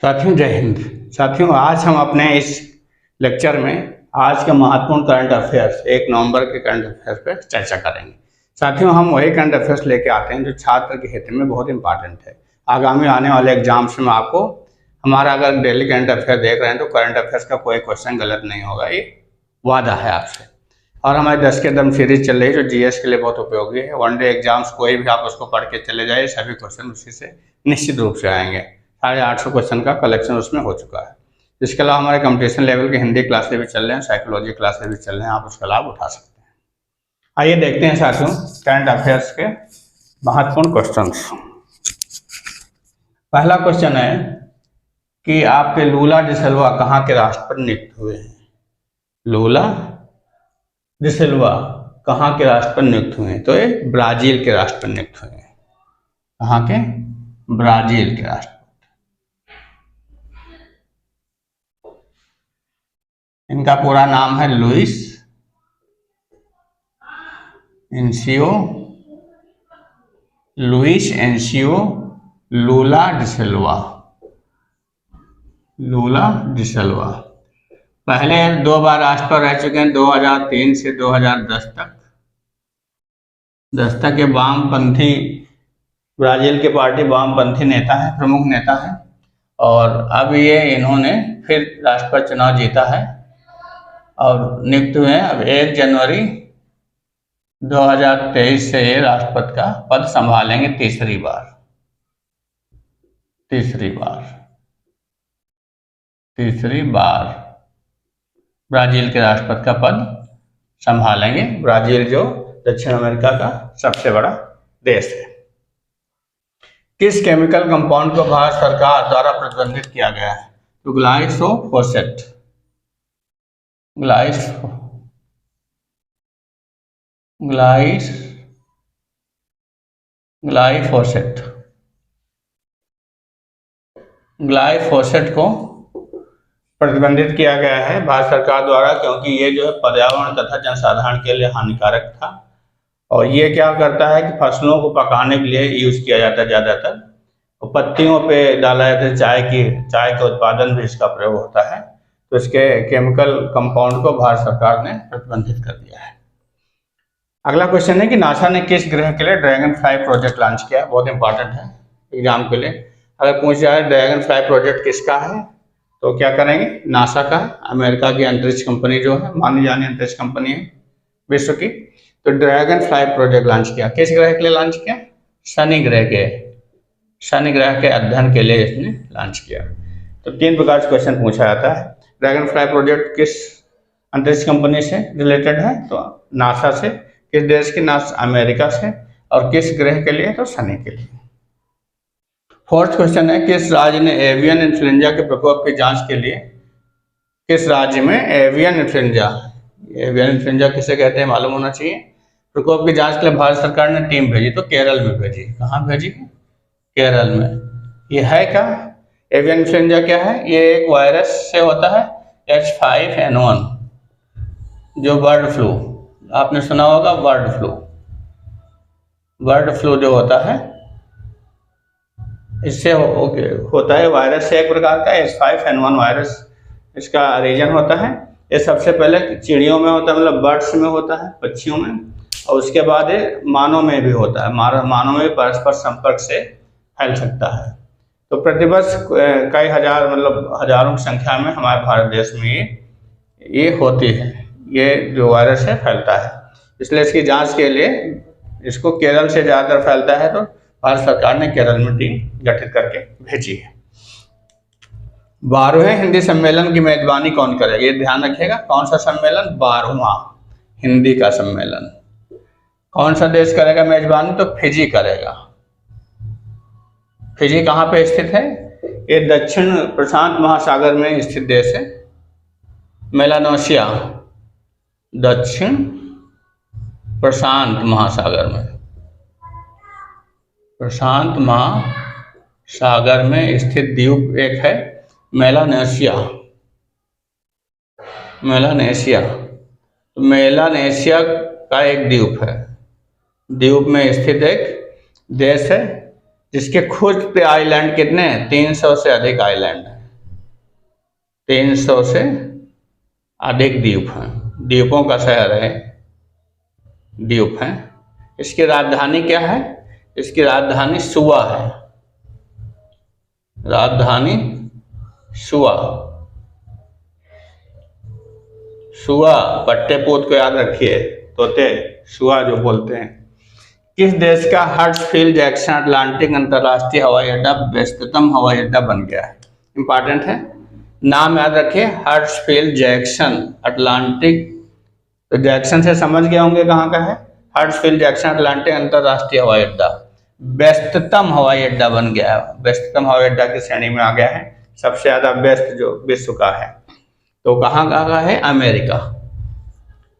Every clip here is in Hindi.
साथियों जय हिंद। साथियों आज हम अपने इस लेक्चर में आज के महत्वपूर्ण करंट अफेयर्स 1 नवंबर के करंट अफेयर्स पर चर्चा करेंगे। साथियों हम वही करंट अफेयर्स लेके आते हैं जो छात्र के हित में बहुत इंपॉर्टेंट है। आगामी आने वाले एग्जाम्स में आपको हमारा अगर डेली करंट अफेयर देख रहे हैं तो करंट अफेयर्स का कोई क्वेश्चन गलत नहीं होगा, ये वादा है आपसे। और हमारी 10 के दम सीरीज चल रही है जो जीएस के लिए बहुत उपयोगी है। वनडे एग्जाम्स कोई भी आप उसको पढ़ के चले जाइए, सभी क्वेश्चन उसी से निश्चित रूप से आएंगे। 850 क्वेश्चन का कलेक्शन उसमें हो चुका है। इसके अलावा हमारे कंपटीशन लेवल के हिंदी क्लासेस भी चल रहे हैं, साइकोलॉजी क्लासेस भी चल रहे हैं, आप उसका लाभ उठा सकते हैं। आइए देखते हैं साथियों करंट अफेयर्स के महत्वपूर्ण क्वेश्चंस। पहला क्वेश्चन है कि आपके लूला डिसिल्वा कहाँ के राष्ट्रपति नियुक्त हुए हैं? लूला डिसिल्वा कहाँ के राष्ट्रपति नियुक्त हुए हैं? तो ये ब्राजील के राष्ट्रपति नियुक्त हुए हैं। कहाँ के? ब्राजील के राष्ट्रपति। इनका पूरा नाम है लुइस एनसियो लूला डिसिल्वा। लूला डिसिल्वा पहले 2 बार राष्ट्रपति रह चुके हैं, 2003 से 2010 तक। 10 तक के वामपंथी, ब्राजील की पार्टी वामपंथी नेता है, प्रमुख नेता है। और अब ये इन्होंने फिर राष्ट्रपति चुनाव जीता है और नियुक्त हुए हैं। अब 1 जनवरी 2023 से ये राष्ट्रपति का पद संभालेंगे तीसरी बार ब्राजील के राष्ट्रपति का पद संभालेंगे। ब्राजील जो दक्षिण अमेरिका का सबसे बड़ा देश है। किस केमिकल कंपाउंड को भारत सरकार द्वारा प्रतिबंधित किया गया है? तो ग्लाइफोसेट। ग्लाइफोसेट को प्रतिबंधित किया गया है भारत सरकार द्वारा, क्योंकि ये जो है पर्यावरण तथा जनसाधारण के लिए हानिकारक था। और ये क्या करता है कि फसलों को पकाने के लिए यूज किया जाता है ज़्यादातर, और पत्तियों पे डाला जाता है। चाय के उत्पादन भी इसका प्रयोग होता है। तो इसके केमिकल कंपाउंड को भारत सरकार ने प्रतिबंधित कर दिया है। अगला क्वेश्चन है कि नासा ने किस ग्रह के लिए ड्रैगन फ्लाई प्रोजेक्ट लॉन्च किया? बहुत इंपॉर्टेंट है एग्जाम के लिए। अगर पूछ जाए ड्रैगन फ्लाई प्रोजेक्ट किसका है तो क्या करेंगे? नासा का है, अमेरिका की अंतरिक्ष कंपनी जो है, मानी जानी अंतरिक्ष कंपनी है विश्व की। तो ड्रैगन फ्लाई प्रोजेक्ट लॉन्च किया। किस ग्रह के लिए लॉन्च किया? शनि ग्रह के अध्ययन के लिए इसने लॉन्च किया। तो 3 प्रकार से क्वेश्चन पूछा जाता है। ड्रैगन फ्लाई प्रोजेक्ट किस अंतरिक्ष कंपनी से रिलेटेड है? तो नासा से। किस देश की? नासा अमेरिका से। और किस ग्रह के लिए? तो शनि के लिए। 4th क्वेश्चन है किस राज्य ने एवियन इन्फ्लुएंजा के प्रकोप की जांच के लिए, किस राज्य में एवियन इन्फ्लुएंजा किसे कहते हैं मालूम होना चाहिए, प्रकोप की जांच के लिए भारत सरकार ने टीम भेजी? तो केरल में भेजी। कहाँ भेजी? केरल में। ये है क्या? एवियन इन्फ्लुएंजा क्या है? ये एक वायरस से होता है H5N1, जो बर्ड फ्लू, आपने सुना होगा बर्ड फ्लू जो होता है, इससे होता है। वायरस से एक प्रकार का H5N1 वायरस इसका रीजन होता है। ये सबसे पहले चिड़ियों में होता है, मतलब बर्ड्स में होता है, पक्षियों में। और उसके बाद ये मानव में भी होता है। मानव में भी परस्पर संपर्क से फैल सकता है। तो प्रतिवर्ष कई हजार, मतलब हजारों की संख्या में हमारे भारत देश में ये होती है। ये जो वायरस है फैलता है, इसलिए इसकी जांच के लिए इसको केरल से ज़्यादातर फैलता है, तो भारत सरकार ने केरल में टीम गठित करके भेजी है। 12वें हिंदी सम्मेलन की मेजबानी कौन करेगा? ये ध्यान रखिएगा। कौन सा सम्मेलन? 12वां हिंदी का सम्मेलन। कौन सा देश करेगा मेजबानी? तो फिजी करेगा। फिजी कहाँ पे स्थित है? ये दक्षिण प्रशांत महासागर में स्थित देश है। मेलानेशिया, दक्षिण प्रशांत महासागर में स्थित द्वीप एक है मेलानेशिया। तो मेलानेशिया का एक द्वीप है। द्वीप में स्थित एक देश है जिसके खुद पे आइलैंड कितने हैं? 300 से अधिक आइलैंड हैं। 300 से अधिक द्वीप हैं, द्वीपों का शहर है, द्वीप हैं। इसकी राजधानी क्या है? इसकी राजधानी सुआ है, राजधानी सुआ। सुआ, पट्टे पोत को याद रखिए, तोते सुआ जो बोलते हैं। किस देश का हर्ट्सफील्ड जैक्सन अटलांटिक अंतर्राष्ट्रीय हवाई अड्डा व्यस्ततम हवाई अड्डा बन गया है? इंपॉर्टेंट है, नाम याद रखिए, हर्ट्सफील्ड जैक्सन अटलांटिक। तो जैक्सन से समझ गए होंगे कहाँ का है। हर्ट्सफील्ड जैक्सन अटलांटिक अंतर्राष्ट्रीय हवाई अड्डा व्यस्ततम हवाई अड्डा बन गया है, व्यस्ततम हवाई अड्डा की श्रेणी में आ गया है, सबसे ज्यादा व्यस्त जो विश्व का है। तो कहाँ का है? अमेरिका।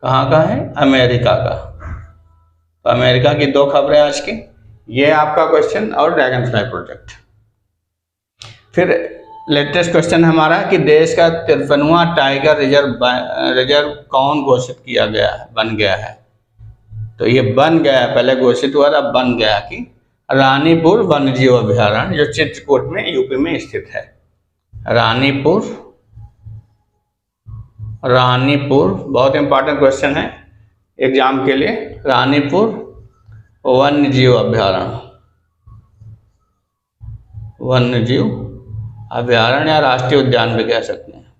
कहाँ का है? अमेरिका का। तो अमेरिका की 2 खबरें आज की, ये आपका क्वेश्चन और ड्रैगन फ्लाई प्रोजेक्ट। फिर लेटेस्ट क्वेश्चन हमारा कि देश का 53वां टाइगर रिजर्व कौन घोषित किया गया है, बन गया है? तो ये बन गया, पहले घोषित हुआ था, बन गया कि रानीपुर वन्यजीव अभयारण्य जो चित्रकूट में यूपी में स्थित है। रानीपुर बहुत इंपॉर्टेंट क्वेश्चन है एग्जाम के लिए। रानीपुर वन्यजीव अभयारण्य, वन्यजीव अभयारण्य या राष्ट्रीय उद्यान भी कह सकते हैं।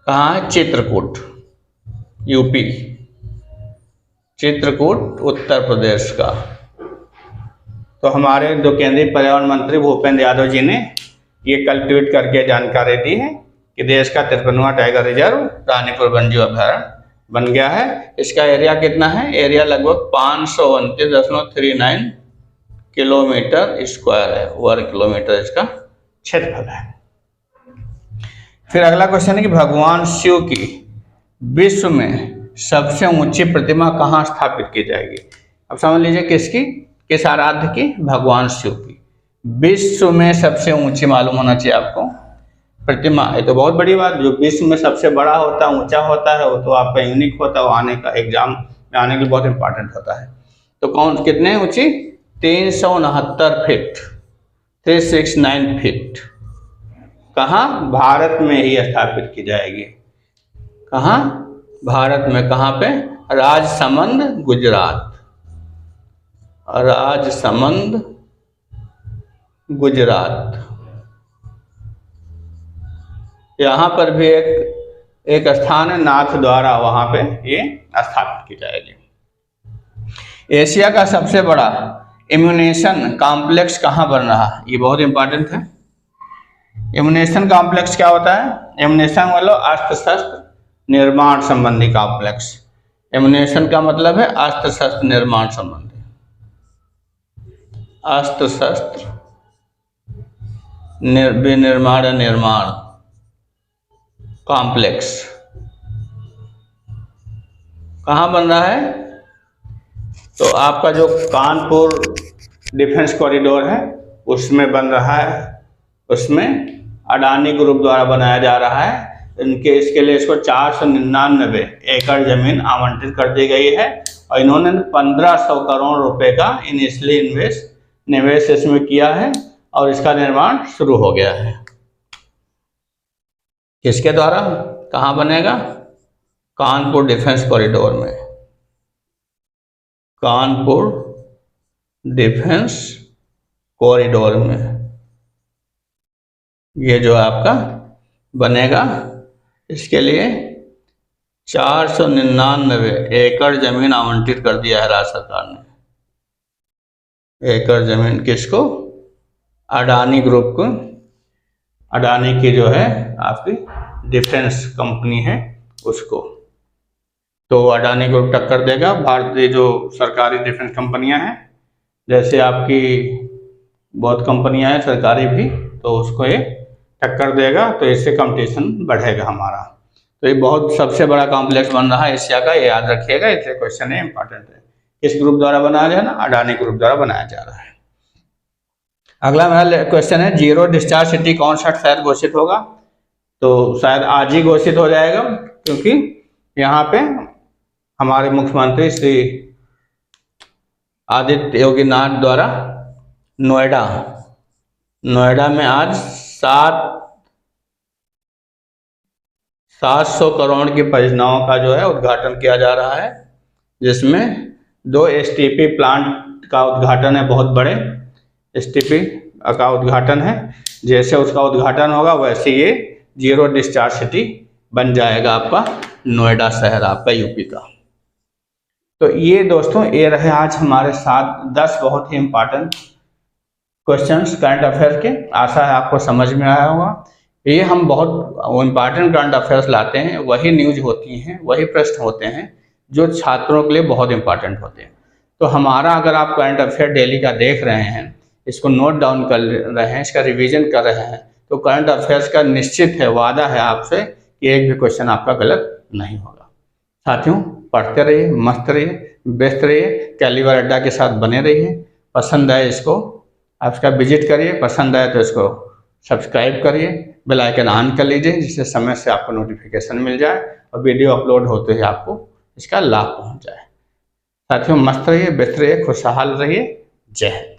कहाँ है? चित्रकूट, यूपी, चित्रकूट उत्तर प्रदेश का। तो हमारे जो केंद्रीय पर्यावरण मंत्री भूपेंद्र यादव जी ने ये कल ट्वीट करके जानकारी दी है कि देश का 53वां टाइगर रिजर्व रानीपुर वन्यजीव अभयारण्य बन गया है। इसका एरिया कितना है? एरिया लगभग 529.39 किलोमीटर स्क्वायर है, वर्ग किलोमीटर इसका क्षेत्रफल है। फिर अगला क्वेश्चन है कि भगवान शिव की विश्व में सबसे ऊंची प्रतिमा कहाँ स्थापित की जाएगी? अब समझ लीजिए किसकी, किस आराध्य की? भगवान शिव की। विश्व में सबसे ऊंची मालूम होना चाहिए आपको प्रतिमा। ये तो बहुत बड़ी बात, जो विश्व में सबसे बड़ा होता है, ऊंचा होता है, वो तो आपका यूनिक होता है, वो आने का एग्जाम में आने के लिए बहुत इंपॉर्टेंट होता है। तो कौन, कितने ऊंची? 369 फीट, 369 फीट। कहाँ? भारत में ही स्थापित की जाएगी। कहाँ? भारत में। कहाँ पे? राजसमंद, गुजरात। राजसमंद, गुजरात। यहाँ पर भी एक स्थान है नाथ द्वारा, वहाँ पे ये स्थापित की जाएगी। एशिया का सबसे बड़ा इम्यूनेशन कॉम्प्लेक्स कहाँ बन रहा है? ये बहुत इंपॉर्टेंट है। इम्यूनेशन कॉम्प्लेक्स क्या होता है? इम्यूनेशन मतलब अस्त्र शस्त्र निर्माण संबंधी कॉम्प्लेक्स। इम्यूनेशन का मतलब है अस्त्र शस्त्र निर्माण संबंधी, अस्त्र शस्त्र निर्माण कॉम्प्लेक्स कहाँ बन रहा है? तो आपका जो कानपुर डिफेंस कॉरिडोर है उसमें बन रहा है, उसमें अडानी ग्रुप द्वारा बनाया जा रहा है। इसके लिए इसको 499 एकड़ जमीन आवंटित कर दी गई है और इन्होंने 1500 करोड़ रुपए का इनिशियली निवेश इसमें किया है और इसका निर्माण शुरू हो गया है। किसके द्वारा? कहाँ बनेगा? कानपुर डिफेंस कॉरिडोर में। कानपुर डिफेंस कॉरिडोर में ये जो आपका बनेगा, इसके लिए 499 एकड़ जमीन आवंटित कर दिया है राज्य सरकार ने। एकड़ जमीन किसको? अडानी ग्रुप को। अडानी की जो है आपकी डिफेंस कंपनी है उसको। तो अडानी ग्रुप टक्कर देगा भारतीय जो सरकारी डिफेंस कंपनियां हैं, जैसे आपकी बहुत कंपनियां हैं सरकारी भी, तो उसको ये टक्कर देगा। तो इससे कंपटीशन बढ़ेगा हमारा। तो ये बहुत सबसे बड़ा कॉम्प्लेक्स बन रहा है एशिया का, ये याद रखिएगा, इससे क्वेश्चन है, इंपॉर्टेंट है। किस ग्रुप द्वारा बनाया जा रहा है? अडानी ग्रुप द्वारा बनाया जा रहा है। अगला मेरा क्वेश्चन है, जीरो डिस्चार्ज सिटी कौन सा शहर घोषित होगा? तो शायद आज ही घोषित हो जाएगा, क्योंकि यहाँ पे हमारे मुख्यमंत्री श्री आदित्य योगी नाथ द्वारा नोएडा में आज 700 करोड़ की परियोजनाओं का जो है उद्घाटन किया जा रहा है, जिसमें 2 STP प्लांट का उद्घाटन है, बहुत बड़े STP का उद्घाटन है। जैसे उसका उद्घाटन होगा वैसे ये जीरो डिस्चार्ज सिटी बन जाएगा आपका नोएडा शहर, आपका यूपी का। तो ये दोस्तों ये रहे आज हमारे साथ 10 बहुत ही इम्पोर्टेंट क्वेश्चंस करंट अफेयर्स के। आशा है आपको समझ में आया होगा। ये हम बहुत इम्पॉर्टेंट करंट अफेयर्स लाते हैं, वही न्यूज होती हैं, वही प्रश्न होते हैं जो छात्रों के लिए बहुत इंपॉर्टेंट होते हैं। तो हमारा अगर आप करंट अफेयर डेली का देख रहे हैं, इसको नोट डाउन कर रहे हैं, इसका रिवीजन कर रहे हैं, तो करंट अफेयर्स का निश्चित है, वादा है आपसे कि एक भी क्वेश्चन आपका गलत नहीं होगा। साथियों, पढ़ते रहिए, मस्त रहिए, व्यस्त रहिए, कैलीवर अड्डा के साथ बने रहिए। पसंद आए इसको आप इसका विजिट करिए, पसंद आए तो इसको सब्सक्राइब करिए, बेल आइकन ऑन कर लीजिए, जिससे समय से आपको नोटिफिकेशन मिल जाए और वीडियो अपलोड होते ही आपको इसका लाभ पहुंच जाए। साथियों, मस्त रहिए, व्यस्त रहिए, खुशहाल रहिए। जय हिंद।